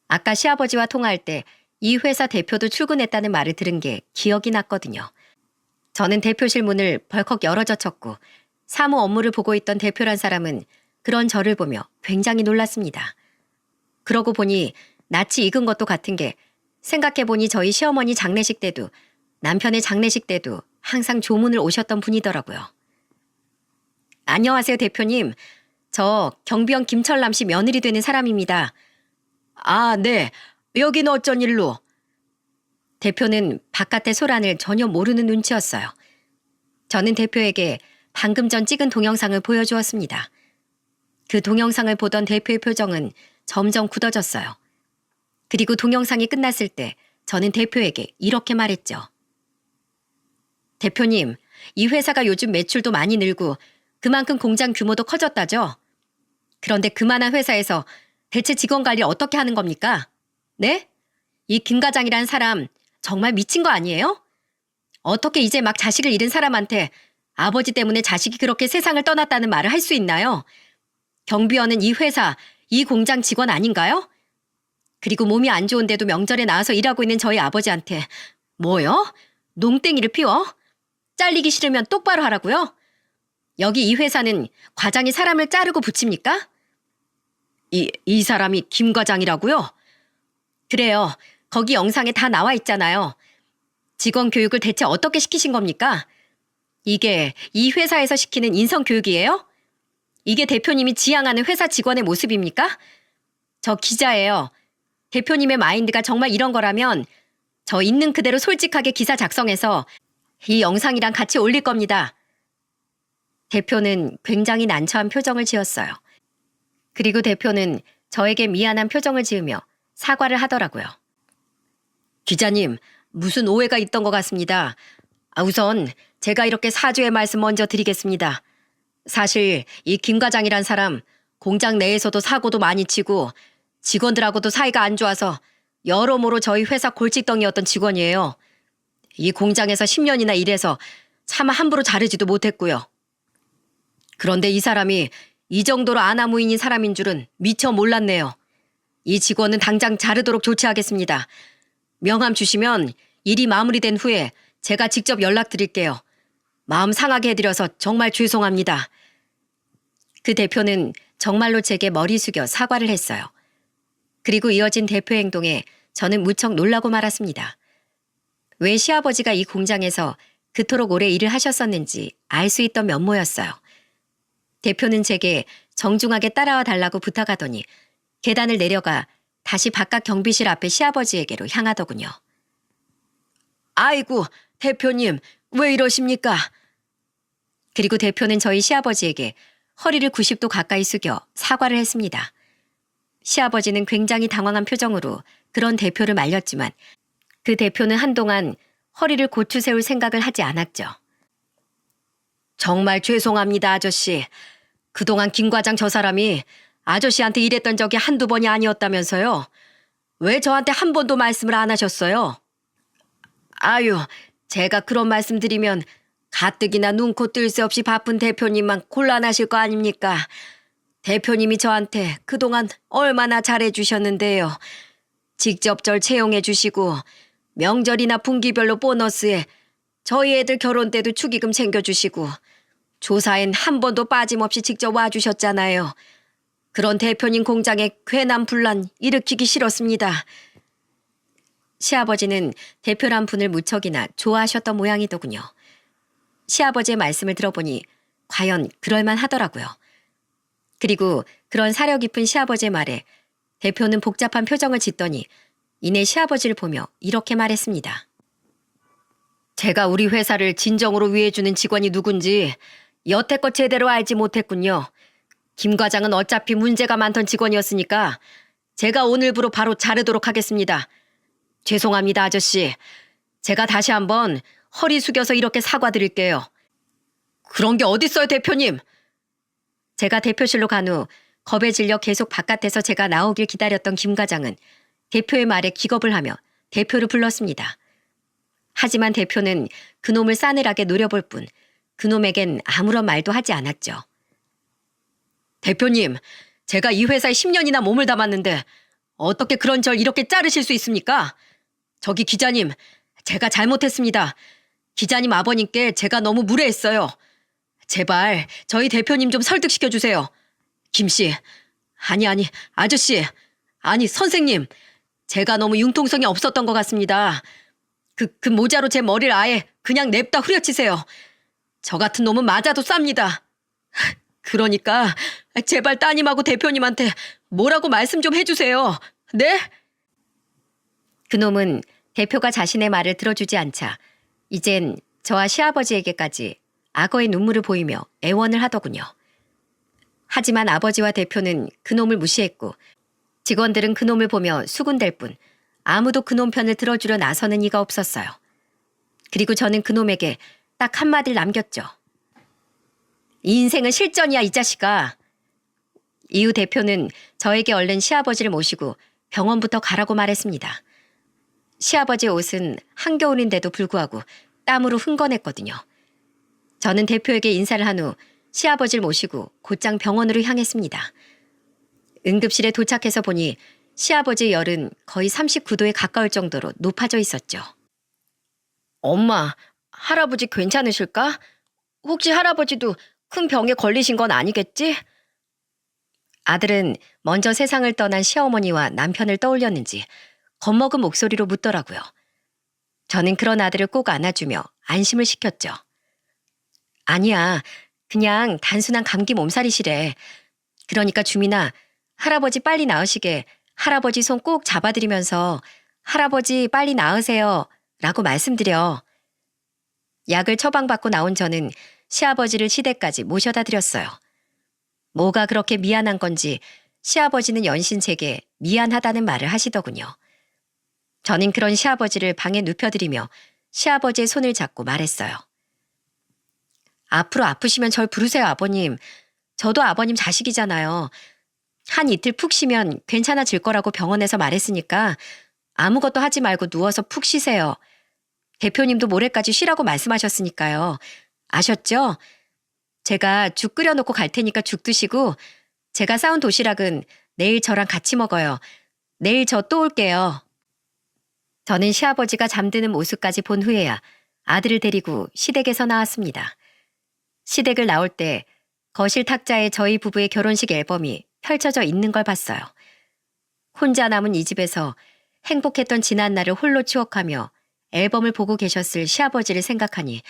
아까 시아버지와 통화할 때 이 회사 대표도 출근했다는 말을 들은 게 기억이 났거든요. 저는 대표실 문을 벌컥 열어젖혔고 사무 업무를 보고 있던 대표란 사람은 그런 저를 보며 굉장히 놀랐습니다. 그러고 보니 낯이 익은 것도 같은 게 생각해보니 저희 시어머니 장례식 때도 남편의 장례식 때도 항상 조문을 오셨던 분이더라고요. 안녕하세요, 대표님. 저 경비원 김철남 씨 며느리 되는 사람입니다. 아, 네. 여긴 어쩐 일로? 대표는 바깥의 소란을 전혀 모르는 눈치였어요. 저는 대표에게 방금 전 찍은 동영상을 보여주었습니다. 그 동영상을 보던 대표의 표정은 점점 굳어졌어요. 그리고 동영상이 끝났을 때 저는 대표에게 이렇게 말했죠. 대표님, 이 회사가 요즘 매출도 많이 늘고 그만큼 공장 규모도 커졌다죠? 그런데 그만한 회사에서 대체 직원 관리를 어떻게 하는 겁니까? 네? 이 김 과장이란 사람 정말 미친 거 아니에요? 어떻게 이제 막 자식을 잃은 사람한테 아버지 때문에 자식이 그렇게 세상을 떠났다는 말을 할 수 있나요? 경비원은 이 회사, 이 공장 직원 아닌가요? 그리고 몸이 안 좋은데도 명절에 나와서 일하고 있는 저희 아버지한테 뭐요? 농땡이를 피워? 잘리기 싫으면 똑바로 하라고요? 여기 이 회사는 과장이 사람을 자르고 붙입니까? 이 사람이 김 과장이라고요? 그래요. 거기 영상에 다 나와 있잖아요. 직원 교육을 대체 어떻게 시키신 겁니까? 이게 이 회사에서 시키는 인성 교육이에요? 이게 대표님이 지향하는 회사 직원의 모습입니까? 저 기자예요. 대표님의 마인드가 정말 이런 거라면 저 있는 그대로 솔직하게 기사 작성해서 이 영상이랑 같이 올릴 겁니다. 대표는 굉장히 난처한 표정을 지었어요. 그리고 대표는 저에게 미안한 표정을 지으며 사과를 하더라고요. 기자님, 무슨 오해가 있던 것 같습니다. 우선 제가 이렇게 사죄의 말씀 먼저 드리겠습니다. 사실 이 김 과장이란 사람 공장 내에서도 사고도 많이 치고 직원들하고도 사이가 안 좋아서 여러모로 저희 회사 골칫덩이였던 직원이에요. 이 공장에서 10년이나 일해서 차마 함부로 자르지도 못했고요. 그런데 이 사람이 이 정도로 아나무인인 사람인 줄은 미처 몰랐네요. 이 직원은 당장 자르도록 조치하겠습니다. 명함 주시면 일이 마무리된 후에 제가 직접 연락드릴게요. 마음 상하게 해드려서 정말 죄송합니다. 그 대표는 정말로 제게 머리 숙여 사과를 했어요. 그리고 이어진 대표 행동에 저는 무척 놀라고 말았습니다. 왜 시아버지가 이 공장에서 그토록 오래 일을 하셨었는지 알 수 있던 면모였어요. 대표는 제게 정중하게 따라와 달라고 부탁하더니 계단을 내려가 다시 바깥 경비실 앞에 시아버지에게로 향하더군요. 아이고, 대표님, 왜 이러십니까? 그리고 대표는 저희 시아버지에게 허리를 90도 가까이 숙여 사과를 했습니다. 시아버지는 굉장히 당황한 표정으로 그런 대표를 말렸지만 그 대표는 한동안 허리를 고추 세울 생각을 하지 않았죠. 정말 죄송합니다, 아저씨. 그동안 김 과장 저 사람이 아저씨한테 이랬던 적이 한두 번이 아니었다면서요. 왜 저한테 한 번도 말씀을 안 하셨어요? 아유, 제가 그런 말씀 드리면 가뜩이나 눈코 뜰 새 없이 바쁜 대표님만 곤란하실 거 아닙니까? 대표님이 저한테 그동안 얼마나 잘해주셨는데요. 직접 절 채용해 주시고 명절이나 분기별로 보너스에 저희 애들 결혼 때도 축의금 챙겨주시고 조사엔 한 번도 빠짐없이 직접 와주셨잖아요. 그런 대표님 공장에 괜한 분란 일으키기 싫었습니다. 시아버지는 대표란 분을 무척이나 좋아하셨던 모양이더군요. 시아버지의 말씀을 들어보니 과연 그럴만 하더라고요. 그리고 그런 사려 깊은 시아버지의 말에 대표는 복잡한 표정을 짓더니 이내 시아버지를 보며 이렇게 말했습니다. 제가 우리 회사를 진정으로 위해주는 직원이 누군지 여태껏 제대로 알지 못했군요. 김 과장은 어차피 문제가 많던 직원이었으니까 제가 오늘부로 바로 자르도록 하겠습니다. 죄송합니다, 아저씨. 제가 다시 한번 허리 숙여서 이렇게 사과드릴게요. 그런 게 어딨어요, 대표님? 제가 대표실로 간 후 겁에 질려 계속 바깥에서 제가 나오길 기다렸던 김 과장은 대표의 말에 기겁을 하며 대표를 불렀습니다. 하지만 대표는 그놈을 싸늘하게 노려볼 뿐 그놈에겐 아무런 말도 하지 않았죠. 대표님, 제가 이 회사에 10년이나 몸을 담았는데 어떻게 그런 절 이렇게 자르실 수 있습니까? 저기 기자님, 제가 잘못했습니다. 기자님 아버님께 제가 너무 무례했어요. 제발 저희 대표님 좀 설득시켜주세요. 김씨, 아니 아저씨, 아니 선생님, 제가 너무 융통성이 없었던 것 같습니다. 그 모자로 제 머리를 아예 그냥 냅다 후려치세요. 저 같은 놈은 맞아도 쌉니다. 그러니까 제발 따님하고 대표님한테 뭐라고 말씀 좀 해주세요. 네? 그놈은 대표가 자신의 말을 들어주지 않자 이젠 저와 시아버지에게까지 악어의 눈물을 보이며 애원을 하더군요. 하지만 아버지와 대표는 그놈을 무시했고 직원들은 그놈을 보며 수군댈 뿐 아무도 그놈 편을 들어주려 나서는 이가 없었어요. 그리고 저는 그놈에게 딱 한마디를 남겼죠. 이 인생은 실전이야, 이 자식아. 이후 대표는 저에게 얼른 시아버지를 모시고 병원부터 가라고 말했습니다. 시아버지의 옷은 한겨울인데도 불구하고 땀으로 흥건했거든요. 저는 대표에게 인사를 한 후 시아버지를 모시고 곧장 병원으로 향했습니다. 응급실에 도착해서 보니 시아버지의 열은 거의 39도에 가까울 정도로 높아져 있었죠. 엄마, 할아버지 괜찮으실까? 혹시 할아버지도 큰 병에 걸리신 건 아니겠지? 아들은 먼저 세상을 떠난 시어머니와 남편을 떠올렸는지 겁먹은 목소리로 묻더라고요. 저는 그런 아들을 꼭 안아주며 안심을 시켰죠. 아니야, 그냥 단순한 감기 몸살이시래. 그러니까 주민아, 할아버지 빨리 나으시게 할아버지 손 꼭 잡아드리면서 할아버지 빨리 나으세요 라고 말씀드려. 약을 처방받고 나온 저는 시아버지를 시댁까지 모셔다 드렸어요. 뭐가 그렇게 미안한 건지 시아버지는 연신 제게 미안하다는 말을 하시더군요. 저는 그런 시아버지를 방에 눕혀드리며 시아버지의 손을 잡고 말했어요. 앞으로 아프시면 절 부르세요, 아버님. 저도 아버님 자식이잖아요. 한 이틀 푹 쉬면 괜찮아질 거라고 병원에서 말했으니까 아무것도 하지 말고 누워서 푹 쉬세요. 대표님도 모레까지 쉬라고 말씀하셨으니까요. 아셨죠? 제가 죽 끓여놓고 갈 테니까 죽 드시고 제가 싸운 도시락은 내일 저랑 같이 먹어요. 내일 저 또 올게요. 저는 시아버지가 잠드는 모습까지 본 후에야 아들을 데리고 시댁에서 나왔습니다. 시댁을 나올 때 거실 탁자에 저희 부부의 결혼식 앨범이 펼쳐져 있는 걸 봤어요. 혼자 남은 이 집에서 행복했던 지난 날을 홀로 추억하며 앨범을 보고 계셨을 시아버지를 생각하니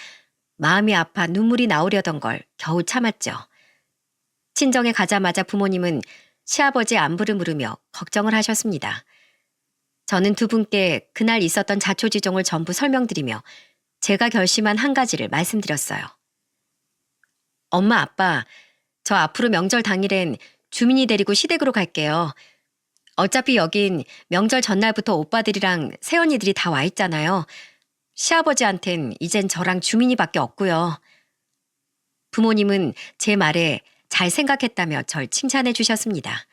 마음이 아파 눈물이 나오려던 걸 겨우 참았죠. 친정에 가자마자 부모님은 시아버지의 안부를 물으며 걱정을 하셨습니다. 저는 두 분께 그날 있었던 자초지종을 전부 설명드리며 제가 결심한 한 가지를 말씀드렸어요. 엄마, 아빠, 저 앞으로 명절 당일엔 주민이 데리고 시댁으로 갈게요. 어차피 여긴 명절 전날부터 오빠들이랑 새언니들이 다 와 있잖아요. 시아버지한텐 이젠 저랑 주민이밖에 없고요. 부모님은 제 말에 잘 생각했다며 절 칭찬해 주셨습니다.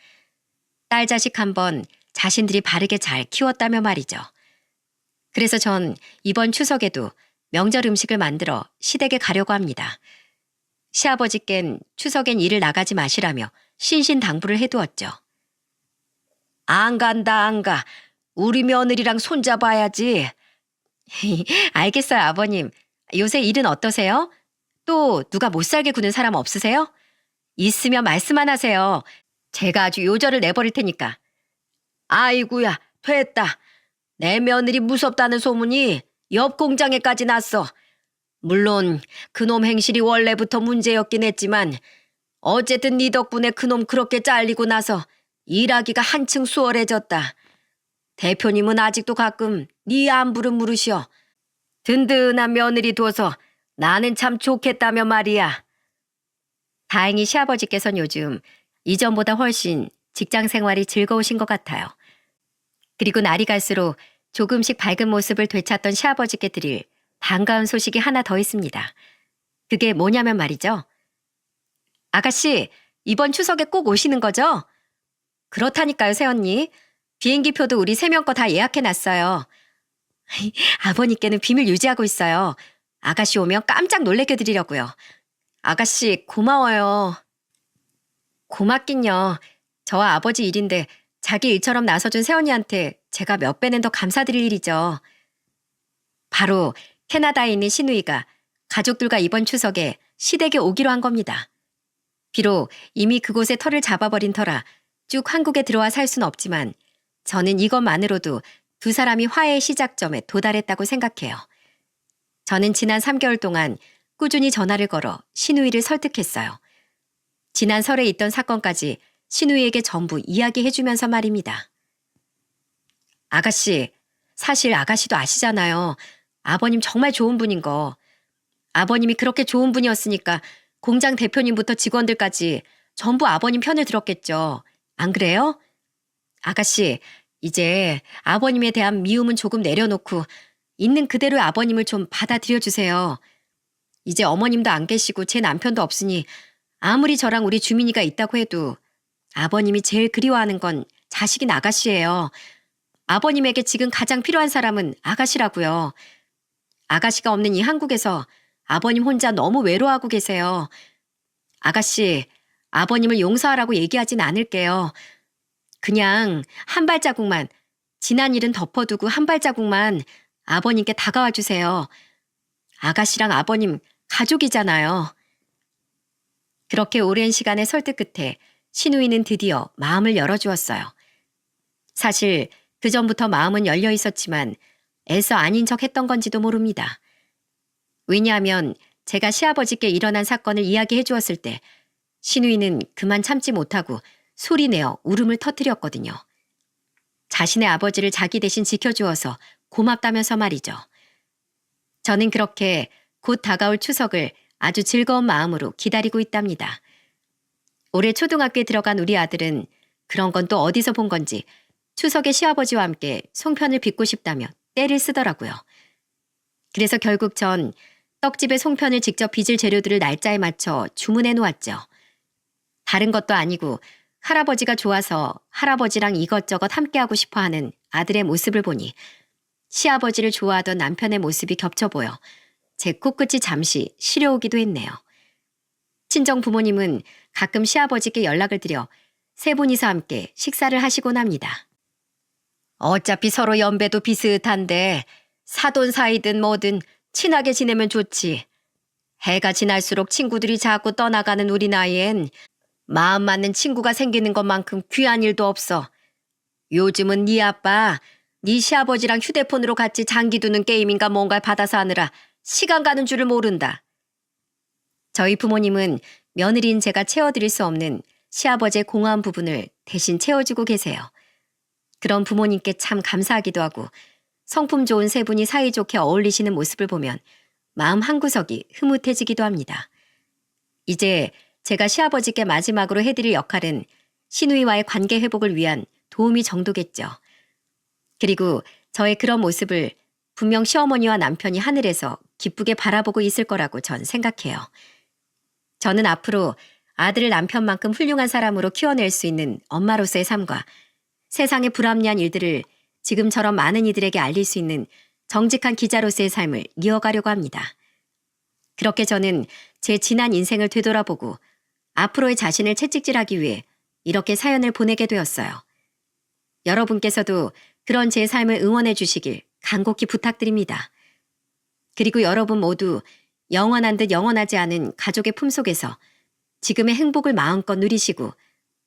딸 자식 한번 자신들이 바르게 잘 키웠다며 말이죠. 그래서 전 이번 추석에도 명절 음식을 만들어 시댁에 가려고 합니다. 시아버지껜 추석엔 일을 나가지 마시라며 신신당부를 해두었죠. 안 간다, 안 가. 우리 며느리랑 손잡아야지. 알겠어요, 아버님. 요새 일은 어떠세요? 또 누가 못살게 구는 사람 없으세요? 있으면 말씀만 하세요. 제가 아주 요절을 내버릴 테니까. 아이고야, 됐다. 내 며느리 무섭다는 소문이 옆 공장에까지 났어. 물론 그놈 행실이 원래부터 문제였긴 했지만 어쨌든 네 덕분에 그놈 그렇게 잘리고 나서 일하기가 한층 수월해졌다. 대표님은 아직도 가끔 네 안부를 물으셔. 든든한 며느리 둬서 나는 참 좋겠다며 말이야. 다행히 시아버지께서는 요즘 이전보다 훨씬 직장 생활이 즐거우신 것 같아요. 그리고 날이 갈수록 조금씩 밝은 모습을 되찾던 시아버지께 드릴 반가운 소식이 하나 더 있습니다. 그게 뭐냐면 말이죠. 아가씨, 이번 추석에 꼭 오시는 거죠? 그렇다니까요, 새언니. 비행기표도 우리 3명 거 다 예약해놨어요. 아버님께는 비밀 유지하고 있어요. 아가씨 오면 깜짝 놀래켜 드리려고요. 아가씨, 고마워요. 고맙긴요. 저와 아버지 일인데 자기 일처럼 나서준 새언니한테 제가 몇 배는 더 감사드릴 일이죠. 바로 캐나다에 있는 시누이가 가족들과 이번 추석에 시댁에 오기로 한 겁니다. 비록 이미 그곳에 터를 잡아버린 터라 쭉 한국에 들어와 살 순 없지만 저는 이것만으로도 두 사람이 화해의 시작점에 도달했다고 생각해요. 저는 지난 3개월 동안 꾸준히 전화를 걸어 시누이를 설득했어요. 지난 설에 있던 사건까지 시누이에게 전부 이야기해주면서 말입니다. 아가씨, 사실 아가씨도 아시잖아요. 아버님 정말 좋은 분인 거. 아버님이 그렇게 좋은 분이었으니까 공장 대표님부터 직원들까지 전부 아버님 편을 들었겠죠. 안 그래요? 아가씨, 이제 아버님에 대한 미움은 조금 내려놓고 있는 그대로의 아버님을 좀 받아들여 주세요. 이제 어머님도 안 계시고 제 남편도 없으니 아무리 저랑 우리 주민이가 있다고 해도 아버님이 제일 그리워하는 건 자식인 아가씨예요. 아버님에게 지금 가장 필요한 사람은 아가씨라고요. 아가씨가 없는 이 한국에서 아버님 혼자 너무 외로워하고 계세요. 아가씨, 아버님을 용서하라고 얘기하진 않을게요. 그냥 한 발자국만, 지난 일은 덮어두고 한 발자국만 아버님께 다가와 주세요. 아가씨랑 아버님 가족이잖아요. 그렇게 오랜 시간의 설득 끝에 시누이는 드디어 마음을 열어주었어요. 사실 그전부터 마음은 열려 있었지만 애써 아닌 척 했던 건지도 모릅니다. 왜냐하면 제가 시아버지께 일어난 사건을 이야기해 주었을 때 시누이는 그만 참지 못하고 소리내어 울음을 터뜨렸거든요. 자신의 아버지를 자기 대신 지켜주어서 고맙다면서 말이죠. 저는 그렇게 곧 다가올 추석을 아주 즐거운 마음으로 기다리고 있답니다. 올해 초등학교에 들어간 우리 아들은 그런 건 또 어디서 본 건지 추석에 시아버지와 함께 송편을 빚고 싶다며 떼를 쓰더라고요. 그래서 결국 전 떡집에 송편을 직접 빚을 재료들을 날짜에 맞춰 주문해 놓았죠. 다른 것도 아니고 할아버지가 좋아서 할아버지랑 이것저것 함께하고 싶어하는 아들의 모습을 보니 시아버지를 좋아하던 남편의 모습이 겹쳐 보여 제 코끝이 잠시 시려오기도 했네요. 친정 부모님은 가끔 시아버지께 연락을 드려 세 분이서 함께 식사를 하시곤 합니다. 어차피 서로 연배도 비슷한데 사돈 사이든 뭐든 친하게 지내면 좋지. 해가 지날수록 친구들이 자꾸 떠나가는 우리 나이엔 마음 맞는 친구가 생기는 것만큼 귀한 일도 없어. 요즘은 네 아빠, 네 시아버지랑 휴대폰으로 같이 장기 두는 게임인가 뭔가를 받아서 하느라 시간 가는 줄을 모른다. 저희 부모님은 며느리인 제가 채워드릴 수 없는 시아버지의 공허한 부분을 대신 채워주고 계세요. 그런 부모님께 참 감사하기도 하고 성품 좋은 세 분이 사이좋게 어울리시는 모습을 보면 마음 한구석이 흐뭇해지기도 합니다. 이제 제가 시아버지께 마지막으로 해드릴 역할은 시누이와의 관계 회복을 위한 도우미 정도겠죠. 그리고 저의 그런 모습을 분명 시어머니와 남편이 하늘에서 기쁘게 바라보고 있을 거라고 전 생각해요. 저는 앞으로 아들을 남편만큼 훌륭한 사람으로 키워낼 수 있는 엄마로서의 삶과 세상의 불합리한 일들을 지금처럼 많은 이들에게 알릴 수 있는 정직한 기자로서의 삶을 이어가려고 합니다. 그렇게 저는 제 지난 인생을 되돌아보고 앞으로의 자신을 채찍질하기 위해 이렇게 사연을 보내게 되었어요. 여러분께서도 그런 제 삶을 응원해 주시길 간곡히 부탁드립니다. 그리고 여러분 모두 영원한 듯 영원하지 않은 가족의 품속에서 지금의 행복을 마음껏 누리시고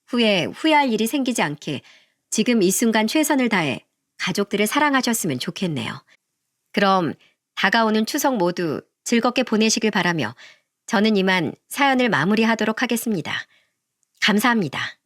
후에 후회할 일이 생기지 않게 지금 이 순간 최선을 다해 가족들을 사랑하셨으면 좋겠네요. 그럼 다가오는 추석 모두 즐겁게 보내시길 바라며 저는 이만 사연을 마무리하도록 하겠습니다. 감사합니다.